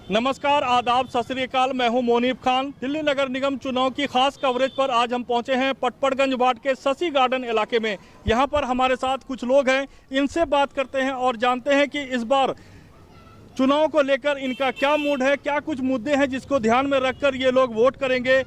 नमस्कार, आदाब, सत श्री अकाल। मैं हूं मोनीब खान। दिल्ली नगर निगम चुनाव की खास कवरेज पर आज हम पहुंचे हैं पटपड़गंज वार्ड के शशि गार्डन इलाके में। यहां पर हमारे साथ कुछ लोग हैं, इनसे बात करते हैं और जानते हैं कि इस बार चुनाव को लेकर इनका क्या मूड है, क्या कुछ मुद्दे हैं जिसको ध्यान में रखकर ये लोग वोट करेंगे।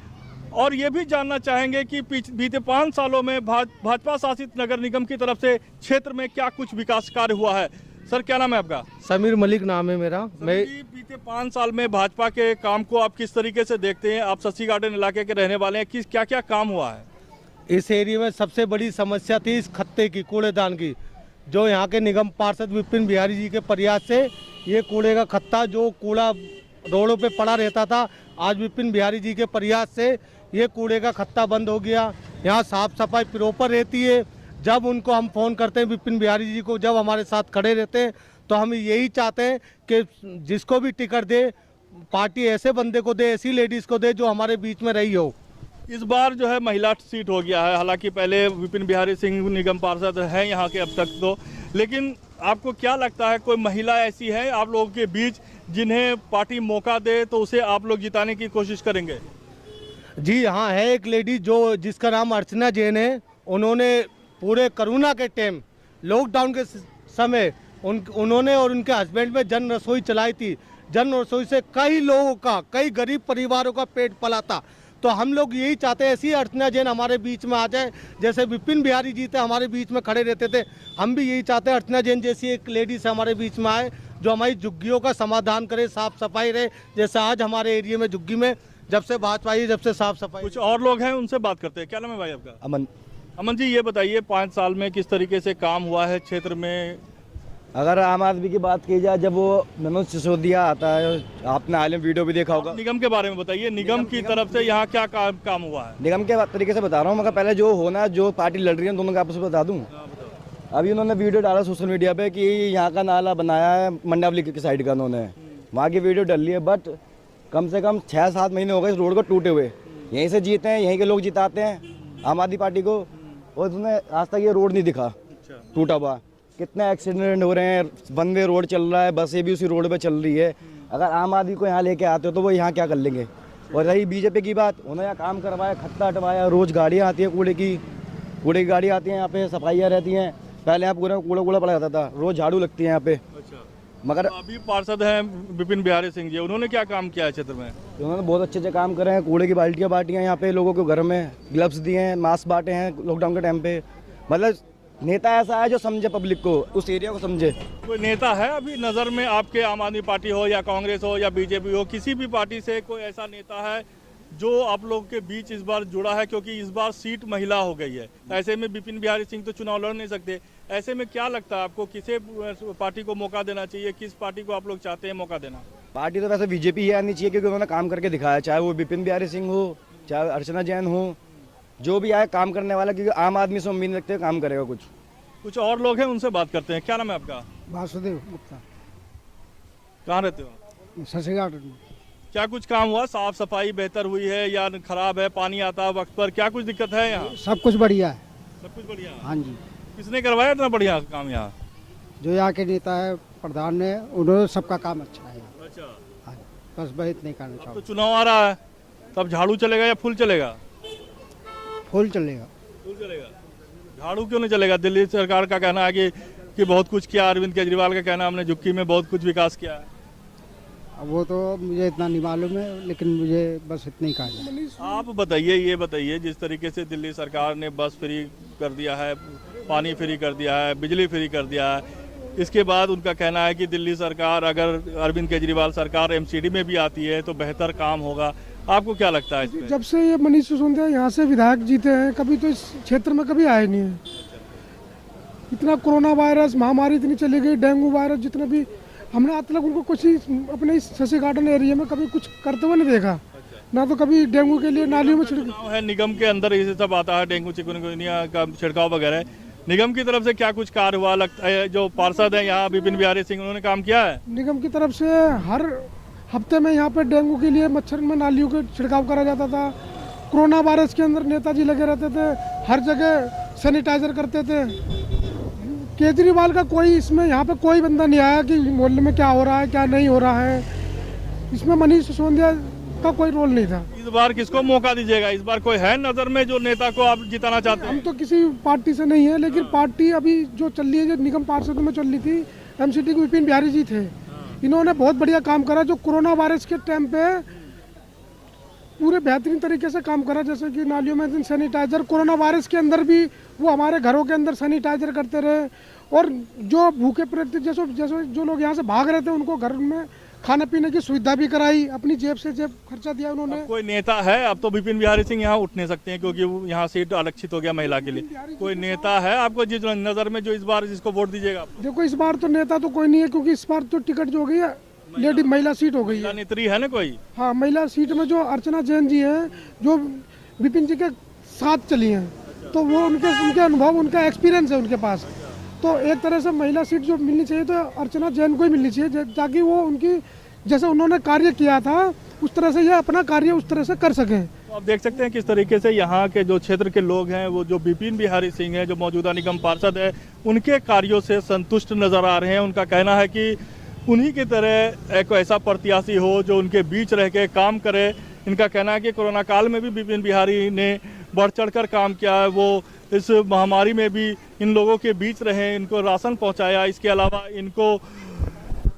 और ये भी जानना चाहेंगे कि बीते 5 सालों में भाजपा शासित नगर निगम की तरफ से क्षेत्र में क्या कुछ विकास कार्य हुआ है। सर, क्या नाम है आपका? समीर मलिक नाम है मेरा। मैं बीते 5 साल में भाजपा के काम को आप किस तरीके से देखते हैं? आप शशि गार्डन इलाके के रहने वाले हैं, किस क्या क्या काम हुआ है? इस एरिया में सबसे बड़ी समस्या थी इस खत्ते की, कूड़ेदान की। जो यहाँ के निगम पार्षद विपिन बिहारी जी के प्रयास से ये कूड़े का खत्ता, जो कूड़ा रोडों पे पड़ा रहता था, आज विपिन बिहारी जी के प्रयास से ये कूड़े का खत्ता बंद हो गया। यहाँ साफ सफाई प्रॉपर रहती है। जब उनको हम फ़ोन करते हैं विपिन बिहारी जी को, जब हमारे साथ खड़े रहते हैं, तो हम यही चाहते हैं कि जिसको भी टिकट दे, पार्टी ऐसे बंदे को दे, ऐसी लेडीज़ को दे जो हमारे बीच में रही हो। इस बार जो है महिला सीट हो गया है। हालांकि पहले विपिन बिहारी सिंह निगम पार्षद हैं यहाँ के अब तक तो, लेकिन आपको क्या लगता है कोई महिला ऐसी है आप लोगों के बीच जिन्हें पार्टी मौका दे तो उसे आप लोग जिताने की कोशिश करेंगे? जी हाँ, है एक लेडी जो जिसका नाम अर्चना जैन है। उन्होंने पूरे कोरोना के टाइम, लॉकडाउन के समय उन्होंने और उनके हस्बैंड में जन रसोई चलाई थी। जन रसोई से कई लोगों का, कई गरीब परिवारों का पेट पला था। तो हम लोग यही चाहते हैं ऐसी अर्चना जैन हमारे बीच में आ जाए, जैसे विपिन बिहारी जी थे हमारे बीच में खड़े रहते थे। हम भी यही चाहते हैं अर्चना जैन जैसी एक लेडीज हमारे बीच में आए जो हमारी झुग्गियों का समाधान करे, साफ सफाई रहे। जैसे आज हमारे एरिया में झुग्गी में जब से भाजपा आई, जब से साफ सफाई। कुछ और लोग हैं, उनसे बात करते हैं। क्या नाम है भाई आपका? अमन। अमन जी, ये बताइए 5 साल में किस तरीके से काम हुआ है क्षेत्र में? अगर आम आदमी की बात की जाए, जब वो मनोज सिसोदिया आता है, आपने हाल में वीडियो भी देखा होगा। निगम के बारे में बताइए, निगम की तरफ से यहाँ क्या काम हुआ है? निगम के तरीके से बता रहा हूँ, मगर पहले जो होना, जो पार्टी लड़ रही है दोनों का आपस में बता दूँ। अभी उन्होंने वीडियो डाला सोशल मीडिया पे कि यहाँ का नाला बनाया है मंडावली की साइड का, उन्होंने वहाँ की वीडियो डाली है। बट कम से कम 6-7 महीने हो गए इस रोड को टूटे हुए। यहीं से जीते हैं, यहीं के लोग जिताते हैं आम आदमी पार्टी को, और उसने आज तक ये रोड नहीं दिखा टूटा हुआ। कितने एक्सीडेंट हो रहे हैं, वन वे रोड चल रहा है, बसें भी उसी रोड पे चल रही है। अगर आम आदमी को यहाँ लेके आते हो तो वो यहाँ क्या कर लेंगे। और रही बीजेपी की बात, उन्होंने यहाँ काम करवाया, खत्ता हटवाया, रोज़ गाड़ियाँ आती हैं, कूड़े की गाड़ी आती हैं यहाँ पे, सफाइयाँ रहती हैं। पहले यहाँ पूरा कूड़ा पड़ा जाता था, रोज़ झाड़ू लगती है यहाँ पे। मगर अभी पार्षद हैं विपिन बिहारी सिंह जी, उन्होंने क्या काम किया है क्षेत्र में? उन्होंने बहुत अच्छे काम करे हैं। कूड़े की बाल्टियाँ बांटी हैं यहाँ पे लोगों को, घर में ग्लव्स दिए हैं, मास्क बांटे हैं लॉकडाउन के टाइम पे। मतलब नेता ऐसा है जो समझे पब्लिक को, उस एरिया को समझे। कोई नेता है अभी नज़र में आपके, आम आदमी पार्टी हो या कांग्रेस हो या बीजेपी हो, किसी भी पार्टी से कोई ऐसा नेता है जो आप लोग के बीच इस बार जुड़ा है? क्योंकि इस बार सीट महिला हो गई है, ऐसे में विपिन बिहारी सिंह तो चुनाव लड़ नहीं सकते। ऐसे में क्या लगता है आपको, किसे पार्टी को मौका देना चाहिए? किस पार्टी को आप लोग चाहते हैं मौका देना? पार्टी तो वैसे बीजेपी ही आनी चाहिए, क्योंकि उन्होंने काम करके दिखाया, चाहे वो विपिन बिहारी सिंह हो, चाहे अर्चना जैन हो, जो भी आए काम करने वाला। क्योंकि आम आदमी से उम्मीद रखते हैं काम करेगा। कुछ और लोग हैं, उनसे बात करते हैं। क्या नाम है आपका? वासुदेव गुप्ता। कहाँ रहते हो? शशि गार्डन में। क्या कुछ काम हुआ? साफ सफाई बेहतर हुई है या खराब है? पानी आता है वक्त पर? क्या कुछ दिक्कत है यहाँ? सब कुछ बढ़िया है। सब कुछ बढ़िया है। हाँ जी। किसने करवाया इतना बढ़िया काम यहाँ? जो यहाँ के नेता है, प्रधान ने, उन्होंने सबका काम अच्छा है। अच्छा, हाँ, बस वही नहीं करना तो चाहूँ। चुनाव आ रहा है, तब झाड़ू चलेगा या फूल चलेगा? फुल चलेगा। फूल चलेगा। झाड़ू क्यों नहीं चलेगा? दिल्ली सरकार का कहना है कि बहुत कुछ किया, अरविंद केजरीवाल का कहना हमने झुग्गी में बहुत कुछ विकास किया है। अब वो तो मुझे इतना नहीं मालूम है, लेकिन मुझे बस इतना ही कहा जाए। आप बताइए, ये बताइए, जिस तरीके से दिल्ली सरकार ने बस फ्री कर दिया है, पानी फ्री कर दिया है, बिजली फ्री कर दिया है, इसके बाद उनका कहना है कि दिल्ली सरकार, अगर अरविंद केजरीवाल सरकार एमसीडी में भी आती है तो बेहतर काम होगा। आपको क्या लगता है इसमें? जब से ये मनीष सिसोदिया यहाँ से विधायक जीते हैं, कभी तो इस क्षेत्र में कभी आए नहीं है। इतना कोरोना वायरस महामारी इतनी चली गई, डेंगू वायरस जितना भी, हमने आज तक उनको कुछ ही अपने इस शशि गार्डन एरिया में कभी कुछ करते हुए नहीं देखा। ना तो कभी डेंगू के लिए नालियों में छिड़काव है, निगम के अंदर ये सब आता है, डेंगू चिकनगुनिया का छिड़काव वगैरह। निगम की तरफ से क्या कुछ कार्य हुआ? लगता है जो पार्षद है यहाँ विपिन बिहारी सिंह, उन्होंने काम किया है? निगम की तरफ से हर हफ्ते में यहाँ पे डेंगू के लिए मच्छर में नालियों के छिड़काव करा जाता था। कोरोना वायरस के अंदर नेताजी लगे रहते थे, हर जगह सैनिटाइजर करते थे। केजरीवाल का कोई इसमें यहाँ पे कोई बंदा नहीं आया कि मोहल्ले में क्या हो रहा है क्या नहीं हो रहा है। इसमें मनीष सिसोदिया का कोई रोल नहीं था। इस बार किसको मौका दीजिएगा? इस बार कोई है नजर में जो नेता को आप जिताना चाहते हम हैं? तो किसी पार्टी से नहीं है, लेकिन पार्टी अभी जो चल रही है, जो निगम पार्षद में चल रही थी, एमसीडी के विपिन बिहारी जी थे। इन्होंने बहुत बढ़िया काम करा, जो कोरोना वायरस के टाइम पे पूरे बेहतरीन तरीके से काम करा, जैसे कि नालियों में सैनिटाइजर, कोरोना वायरस के अंदर भी वो हमारे घरों के अंदर सैनिटाइजर करते रहे। और जो भूखे प्रेत जैसे जैसे जो लोग यहाँ से भाग रहे थे, उनको घर में खाने पीने की सुविधा भी कराई, अपनी जेब से जेब खर्चा दिया उन्होंने। अब कोई नेता है? अब तो विपिन बिहारी सिंह यहाँ उठ नहीं सकते हैं क्योंकि वो यहाँ सीट आरक्षित हो गया महिला के लिए। कोई नेता है आपको जिस नजर में जो इस बार जिसको वोट दीजिएगा आप? देखो, इस बार तो नेता तो कोई नहीं है, क्योंकि इस बार तो टिकट जो हो गई है लेडी महिला सीट हो गई है। नेत्री है ना कोई? हाँ, महिला सीट में जो अर्चना जैन जी हैं, जो विपिन जी के साथ चली हैं, तो वो उनके अनुभव, उनका एक्सपीरियंस है उनके पास। तो एक तरह से महिला सीट जो मिलनी चाहिए तो अर्चना जैन को ही मिलनी चाहिए, ताकि वो उनकी जैसे उन्होंने कार्य किया था उस तरह से ये अपना कार्य उस तरह से कर सकें। तो आप देख सकते हैं किस तरीके से यहाँ के जो क्षेत्र के लोग हैं, वो जो विपिन बिहारी सिंह हैं, जो मौजूदा निगम पार्षद है, उनके कार्यों से संतुष्ट नजर आ रहे हैं। उनका कहना है कि उन्हीं की तरह एक ऐसा प्रत्याशी हो जो उनके बीच रह के काम करे। इनका कहना है कि कोरोना काल में भी विपिन बिहारी ने बढ़ चढ़कर काम किया है। वो इस महामारी में भी इन लोगों के बीच रहे, इनको राशन पहुंचाया। इसके अलावा इनको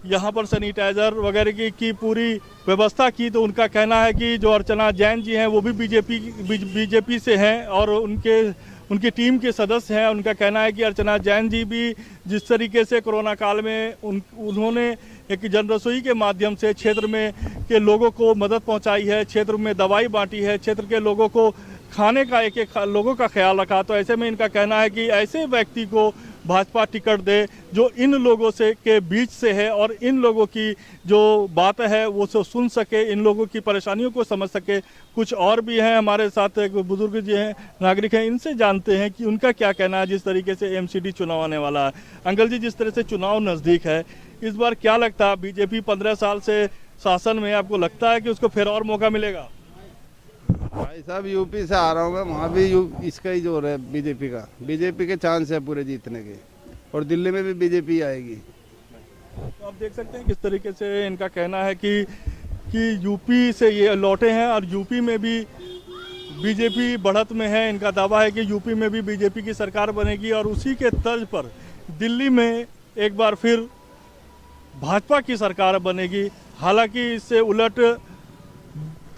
यहाँ पर सैनिटाइजर वगैरह की पूरी व्यवस्था की। तो उनका कहना है कि जो अर्चना जैन जी हैं वो भी बीजेपी से हैं और उनकी टीम के सदस्य हैं। उनका कहना है कि अर्चना जैन जी भी जिस तरीके से कोरोना काल में उन्होंने एक जन रसोई के माध्यम से क्षेत्र में के लोगों को मदद पहुंचाई है, क्षेत्र में दवाई बांटी है, क्षेत्र के लोगों को खाने का एक लोगों का ख्याल रखा। तो ऐसे में इनका कहना है कि ऐसे व्यक्ति को भाजपा टिकट दे जो इन लोगों से के बीच से है और इन लोगों की जो बात है वो सुन सके, इन लोगों की परेशानियों को समझ सके। कुछ और भी हैं हमारे साथ, एक बुजुर्ग जी हैं, नागरिक हैं, इनसे जानते हैं कि उनका क्या कहना है जिस तरीके से एमसीडी चुनाव आने वाला है। अंकल जी, जिस तरह से चुनाव नज़दीक है, इस बार क्या लगता है बीजेपी 15 साल से शासन में, आपको लगता है कि उसको फिर और मौका मिलेगा? भाई साहब, यूपी से आ रहा हूँ मैं, वहाँ भी इसका ही जोर है, बीजेपी के चांस है पूरे जीतने के, और दिल्ली में भी बीजेपी आएगी। तो आप देख सकते हैं किस तरीके से इनका कहना है कि यूपी से ये लौटे हैं और यूपी में भी बीजेपी बढ़त में है। इनका दावा है कि यूपी में भी बीजेपी की सरकार बनेगी और उसी के तर्ज पर दिल्ली में एक बार फिर भाजपा की सरकार बनेगी। हालांकि इससे उलट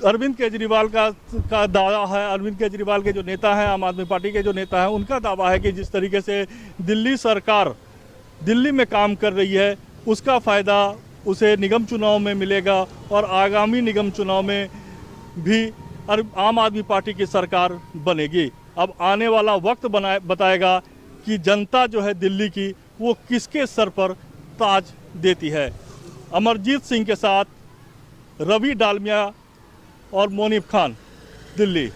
अरविंद केजरीवाल का दावा है, अरविंद केजरीवाल के जो नेता हैं, आम आदमी पार्टी के जो नेता हैं, उनका दावा है कि जिस तरीके से दिल्ली सरकार दिल्ली में काम कर रही है उसका फ़ायदा उसे निगम चुनाव में मिलेगा और आगामी निगम चुनाव में भी आम आदमी पार्टी की सरकार बनेगी। अब आने वाला वक्त बताएगा कि जनता जो है दिल्ली की वो किसके सर पर ताज देती है। अमरजीत सिंह के साथ रवि डालमिया और मोनीब खान, दिल्ली।